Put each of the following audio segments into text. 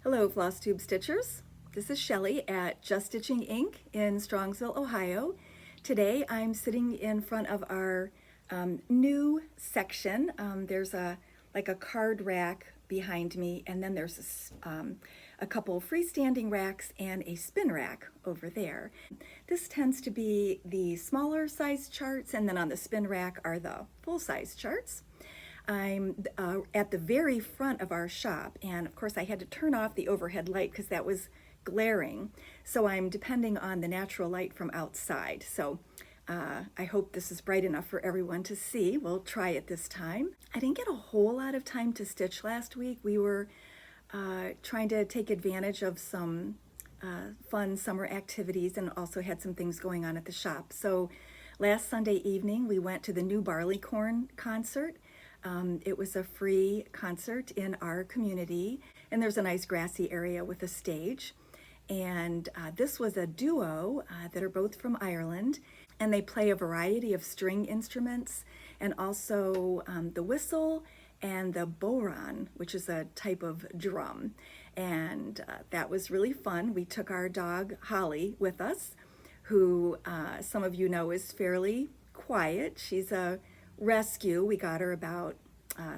Hello, FlossTube Stitchers. This is Shelly at Just Stitching Inc. in Strongsville, Ohio. Today I'm sitting in front of our new section. There's a card rack behind me, and then there's a couple freestanding racks and a spin rack over there. This tends to be the smaller size charts, and then on the spin rack are the full-size charts. I'm at the very front of our shop, and of course I had to turn off the overhead light because that was glaring, so I'm depending on the natural light from outside. So I hope this is bright enough for everyone to see. We'll try it this time. I didn't get a whole lot of time to stitch last week. We were trying to take advantage of some fun summer activities and also had some things going on at the shop. So last Sunday evening we went to the new Barleycorn concert. It was a free concert in our community, and there's a nice grassy area with a stage. And this was a duo that are both from Ireland, and they play a variety of string instruments and also the whistle and the bodhrán, which is a type of drum. And that was really fun. We took our dog Holly with us, who some of you know is fairly quiet. She's a rescue. We got her about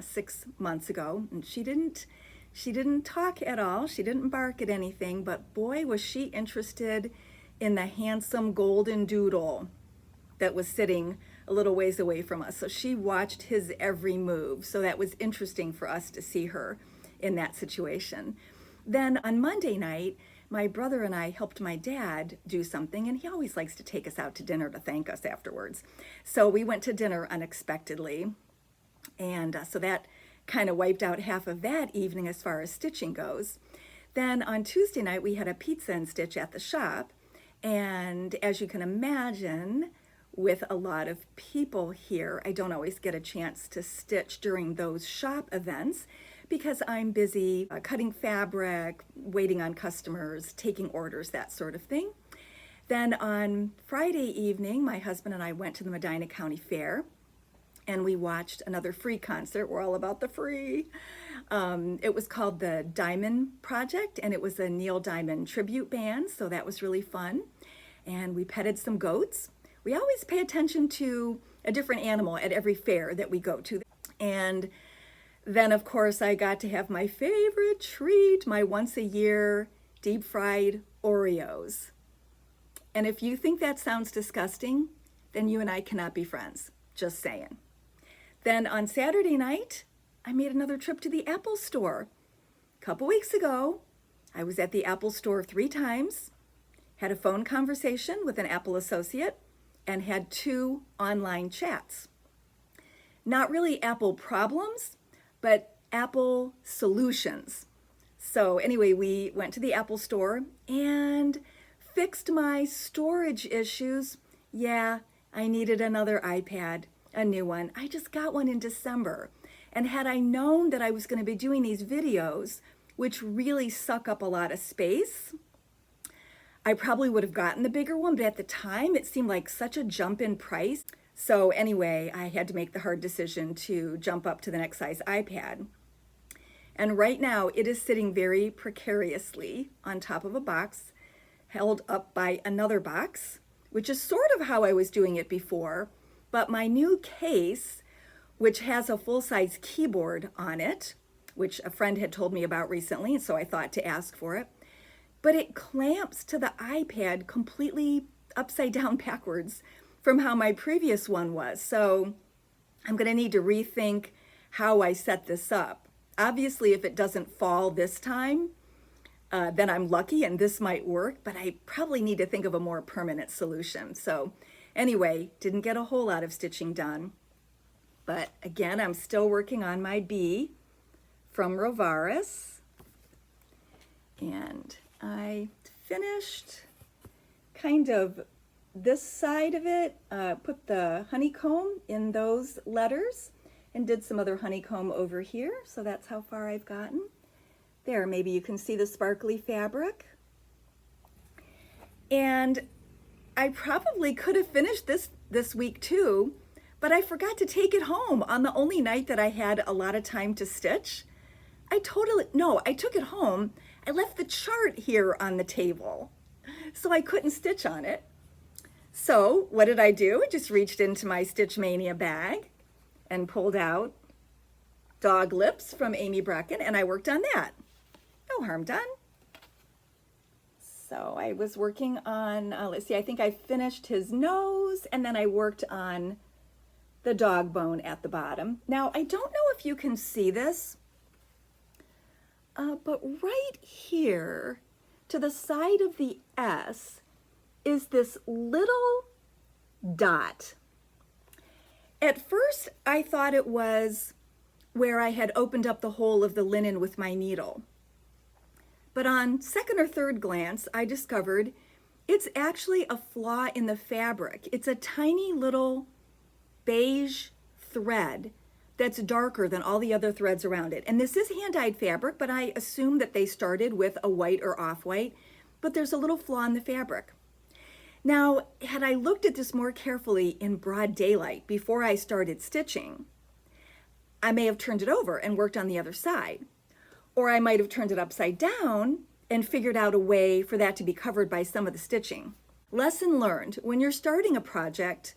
6 months ago, and she didn't talk at all. She didn't bark at anything, but boy was she interested in the handsome golden doodle that was sitting a little ways away from us. So she watched his every move. So that was interesting for us to see her in that situation. Then on Monday night, my brother and I helped my dad do something, and he always likes to take us out to dinner to thank us afterwards. So we went to dinner unexpectedly, and so that kind of wiped out half of that evening as far as stitching goes. Then on Tuesday night, we had a pizza and stitch at the shop, and as you can imagine, with a lot of people here, I don't always get a chance to stitch during those shop events because I'm busy cutting fabric, waiting on customers, taking orders, that sort of thing. Then on Friday evening, my husband and I went to the Medina County Fair, and we watched another free concert. We're all about the free. It was called the Diamond Project, and it was a Neil Diamond tribute band, so that was really fun. And we petted some goats. We always pay attention to a different animal at every fair that we go to. And then, of course, I got to have my favorite treat, my once-a-year deep-fried Oreos. And if you think that sounds disgusting, then you and I cannot be friends. Just saying. Then on Saturday night, I made another trip to the Apple store. A couple weeks ago, I was at the Apple store 3 times, had a phone conversation with an Apple associate, and had 2 online chats. Not really Apple problems, but Apple solutions. So anyway, we went to the Apple store and fixed my storage issues. Yeah, I needed another iPad, a new one. I just got one in December. And had I known that I was going to be doing these videos, which really suck up a lot of space, I probably would have gotten the bigger one, but at the time it seemed like such a jump in price. So anyway, I had to make the hard decision to jump up to the next size iPad. And right now it is sitting very precariously on top of a box, held up by another box, which is sort of how I was doing it before, but my new case, which has a full-size keyboard on it, which a friend had told me about recently, and so I thought to ask for it, but it clamps to the iPad completely upside down backwards from how my previous one was. So I'm going to need to rethink how I set this up. Obviously, if it doesn't fall this time, then I'm lucky and this might work, but I probably need to think of a more permanent solution. So anyway, didn't get a whole lot of stitching done. But again, I'm still working on my bee from Rovaris. And I finished kind of this side of it, put the honeycomb in those letters and did some other honeycomb over here. So that's how far I've gotten. There, maybe you can see the sparkly fabric. And I probably could have finished this week too, but I forgot to take it home on the only night that I had a lot of time to stitch. I totally no, I took it home. I left the chart here on the table, so I couldn't stitch on it. So what did I do? I just reached into my Stitch Mania bag and pulled out Dog Lips from Amy Brecken, and I worked on that. No harm done. So I was working on, let's see, I think I finished his nose, and then I worked on the dog bone at the bottom. Now, I don't know if you can see this, but right here to the side of the S is this little dot. At first, I thought it was where I had opened up the hole of the linen with my needle. But on second or third glance, I discovered it's actually a flaw in the fabric. It's a tiny little beige thread that's darker than all the other threads around it. And this is hand-dyed fabric, but I assume that they started with a white or off-white, but there's a little flaw in the fabric. Now, had I looked at this more carefully in broad daylight before I started stitching, I may have turned it over and worked on the other side. Or I might have turned it upside down and figured out a way for that to be covered by some of the stitching. Lesson learned: when you're starting a project,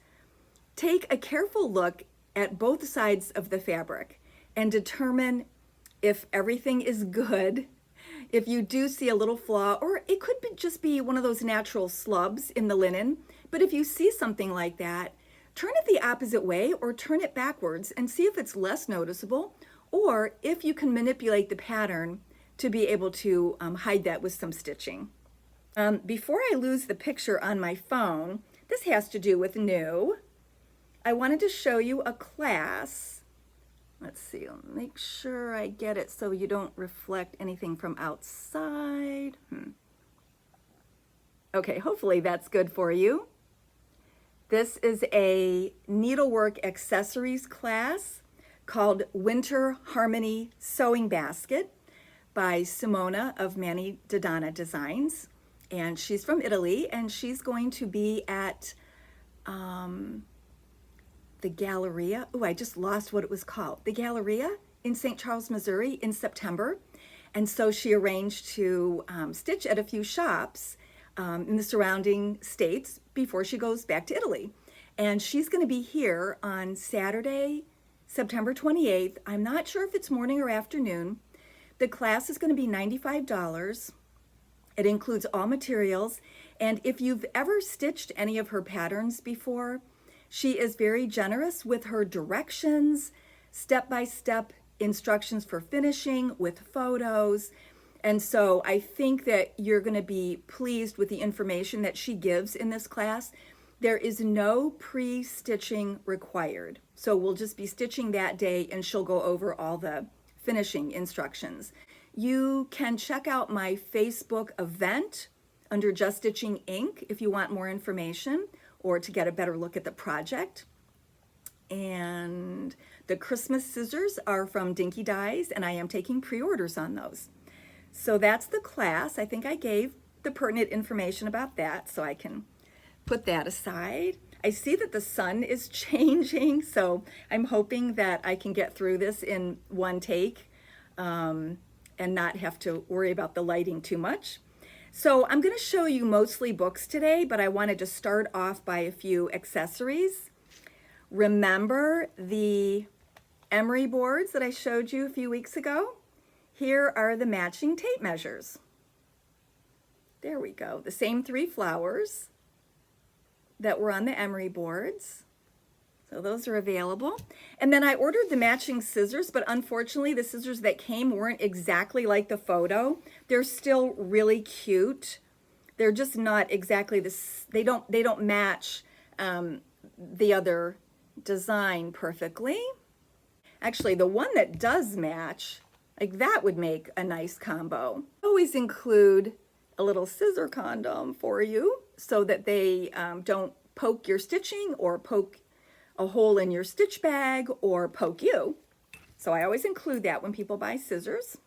take a careful look at both sides of the fabric and determine if everything is good. If you do see a little flaw, or it could just be one of those natural slubs in the linen, but if you see something like that, turn it the opposite way or turn it backwards and see if it's less noticeable, or if you can manipulate the pattern to be able to hide that with some stitching. Before I lose the picture on my phone, this has to do with new. I wanted to show you a class. Let's see, I'll make sure I get it so you don't reflect anything from outside. Okay, hopefully that's good for you. This is a needlework accessories class called Winter Harmony Sewing Basket by Simona of Mani Designs. And she's from Italy, and she's going to be at the Galleria. Oh, I just lost what it was called. The Galleria in St. Charles, Missouri in September. And so she arranged to stitch at a few shops in the surrounding states before she goes back to Italy. And she's going to be here on Saturday, September 28th. I'm not sure if it's morning or afternoon. The class is going to be $95. It includes all materials. And if you've ever stitched any of her patterns before, she is very generous with her directions, step-by-step instructions for finishing with photos. And so I think that you're going to be pleased with the information that she gives in this class. There is no pre-stitching required. So we'll just be stitching that day and she'll go over all the finishing instructions. You can check out my Facebook event under Just Stitching Inc. if you want more information or to get a better look at the project. And the Christmas scissors are from Dinky Dyes, and I am taking pre-orders on those. So that's the class. I think I gave the pertinent information about that, so I can put that aside. I see that the sun is changing, so I'm hoping that I can get through this in one take and not have to worry about the lighting too much. So I'm going to show you mostly books today, but I wanted to start off by a few accessories. Remember the emery boards that I showed you a few weeks ago? Here are the matching tape measures. There we go. The same 3 flowers that were on the emery boards. So those are available. And then I ordered the matching scissors, but unfortunately the scissors that came weren't exactly like the photo. They're still really cute. They're just not exactly this. They don't match the other design perfectly. Actually, the one that does match, like that would make a nice combo. I always include a little scissor condom for you so that they don't poke your stitching or poke a hole in your stitch bag or poke you. So I always include that when people buy scissors.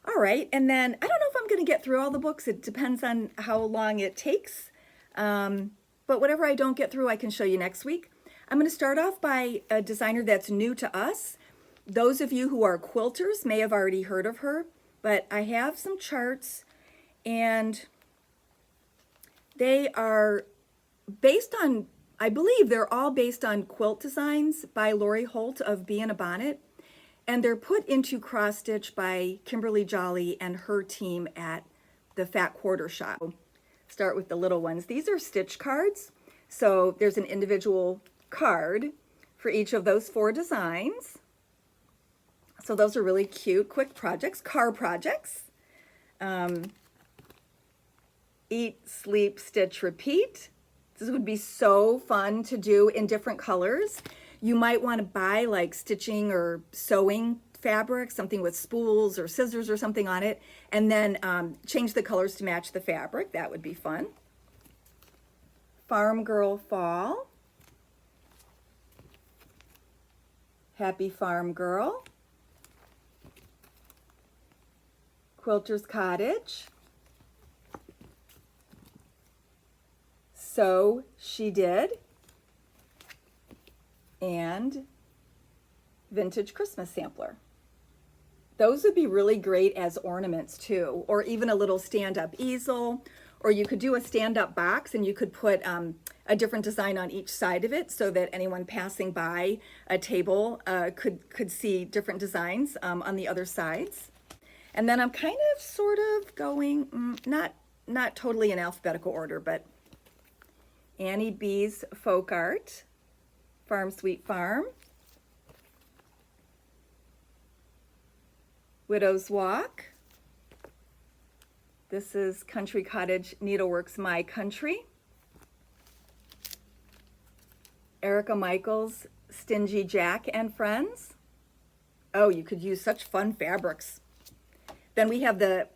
All right, and then I don't know if I'm going to get through all the books. It depends on how long it takes. But whatever I don't get through, I can show you next week. I'm going to start off by a designer that's new to us. those of you who are quilters may have already heard of her, but I have some charts, and they are based on, I believe they're all based on quilt designs by Lori Holt of Bee in a Bonnet, and they're put into cross stitch by Kimberly Jolly and her team at the Fat Quarter Shop. Start with the little ones. These are stitch cards, so there's an individual card for each of those 4 designs. So those are really cute, quick projects, car projects. Eat, sleep, stitch, repeat. This would be so fun to do in different colors. You might want to buy like stitching or sewing fabric, something with spools or scissors or something on it, and then change the colors to match the fabric. That would be fun. Farm Girl Fall. Happy Farm Girl. Quilter's Cottage. So She Did. And Vintage Christmas Sampler. Those would be really great as ornaments too, or even a little stand-up easel, or you could do a stand-up box and you could put a different design on each side of it so that anyone passing by a table could see different designs on the other sides. And then I'm kind of sort of going, not totally in alphabetical order, but Annie B's Folk Art, Farm Sweet Farm, Widow's Walk. This is Country Cottage Needleworks My Country. Erica Michaels, Stingy Jack and Friends. Oh, you could use such fun fabrics. Then we have the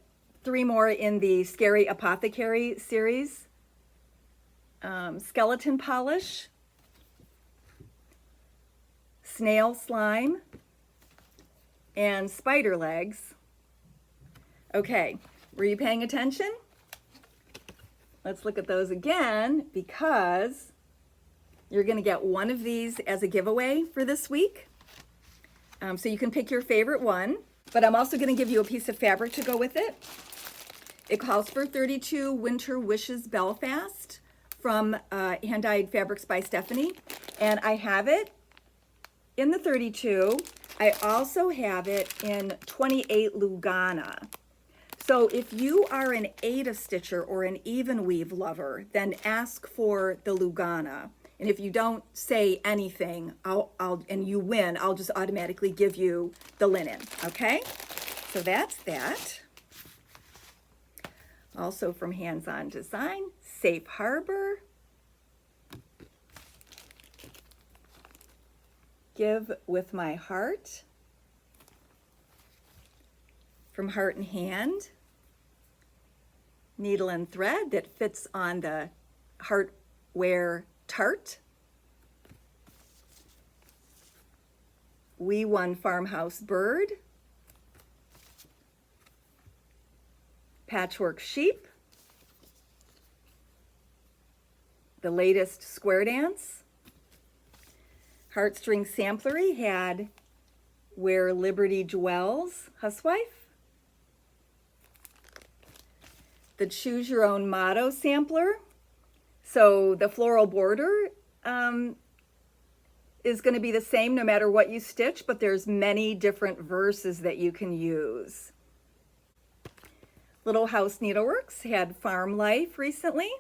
3 more in the Scary Apothecary series. Skeleton Polish, Snail Slime, and Spider Legs. Okay, were you paying attention? Let's look at those again, because you're going to get one of these as a giveaway for this week. So you can pick your favorite one, but I'm also going to give you a piece of fabric to go with it. It calls for 32 Winter Wishes Belfast from Hand-Dyed Fabrics by Stephanie, and I have it in the 32. I also have it in 28 Lugana. So if you are an Aida stitcher or an even weave lover, then ask for the Lugana. And if you don't say anything, and you win, I'll just automatically give you the linen, okay? So that's that. Also from Hands On Design, Safe Harbor. Give with My Heart. From Heart and Hand. Needle and thread that fits on the Heartwear tart. We Won Farmhouse Bird. Patchwork Sheep. The latest Square Dance. Heartstring Samplery had Where Liberty Dwells, Housewife. The Choose Your Own Motto sampler. So the floral border is going to be the same no matter what you stitch, but there's many different verses that you can use. Little House Needleworks had Farm Life recently.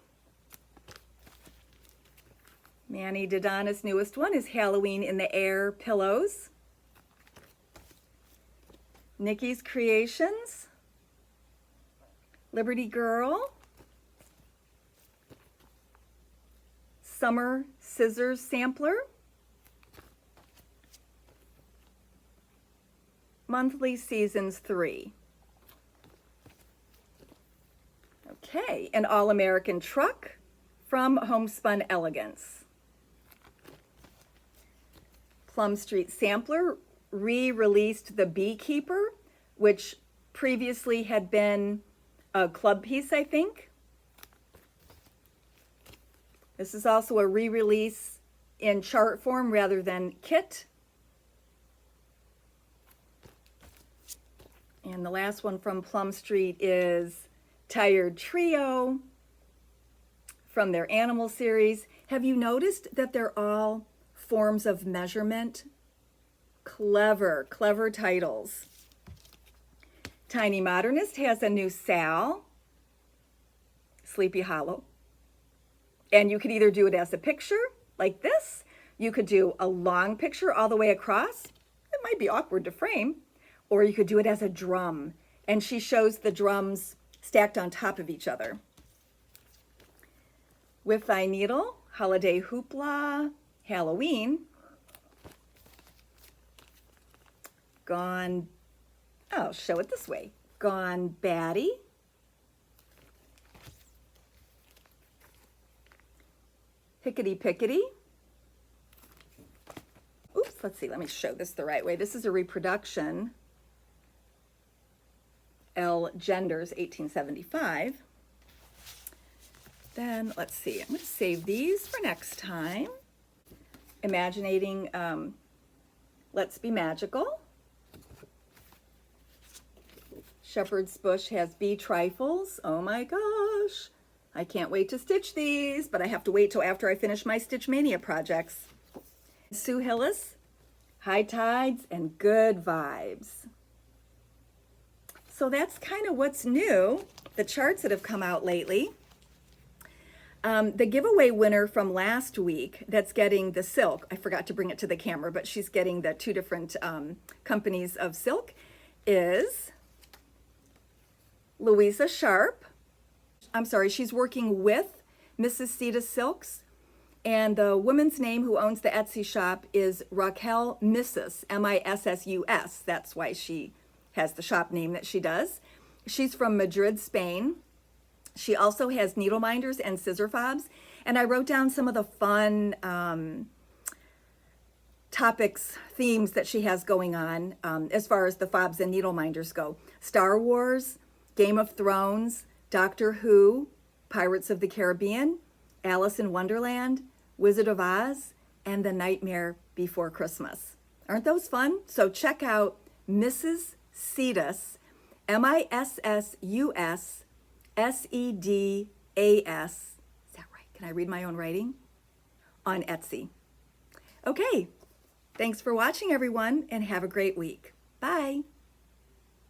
Manny Dodonna's newest one is Halloween in the Air Pillows. Nikki's Creations. Liberty Girl. Summer Scissors Sampler. Monthly Seasons 3. Okay, an All-American Truck from Homespun Elegance. Plum Street Sampler re-released the Beekeeper, which previously had been a club piece, I think. This is also a re-release in chart form rather than kit. And the last one from Plum Street is Tired Trio from their animal series. Have you noticed that they're all forms of measurement? Clever, clever titles. Tiny Modernist has a new Sal, Sleepy Hollow. And you could either do it as a picture, like this. You could do a long picture all the way across. It might be awkward to frame. Or you could do it as a drum. And she shows the drums stacked on top of each other. With Thy Needle, Holiday Hoopla, Halloween. I'll show it this way. Gone Batty. Hickety Pickety. Oops, let's see, let me show this the right way. This is a reproduction. L. Genders, 1875. Then, let's see, I'm going to save these for next time. Imaginating Let's Be Magical. Shepherd's Bush has Bee Trifles. Oh my gosh. I can't wait to stitch these, but I have to wait till after I finish my Stitch Mania projects. Sue Hillis, High Tides and Good Vibes. So that's kind of what's new, the charts that have come out lately. The giveaway winner from last week that's getting the silk, I forgot to bring it to the camera, but she's getting the two different companies of silk, is Louisa Sharp. I'm sorry, she's working with MissusSedas Silks. And the woman's name who owns the Etsy shop is Raquel Missus, M-I-S-S-U-S. That's why she has the shop name that she does. She's from Madrid, Spain. She also has needle minders and scissor fobs. And I wrote down some of the fun topics, themes that she has going on as far as the fobs and needle minders go. Star Wars, Game of Thrones, Doctor Who, Pirates of the Caribbean, Alice in Wonderland, Wizard of Oz, and The Nightmare Before Christmas. Aren't those fun? So check out MissusSedas, MissusSedas. Is that right? Can I read my own writing? On Etsy. Okay, thanks for watching everyone and have a great week. Bye.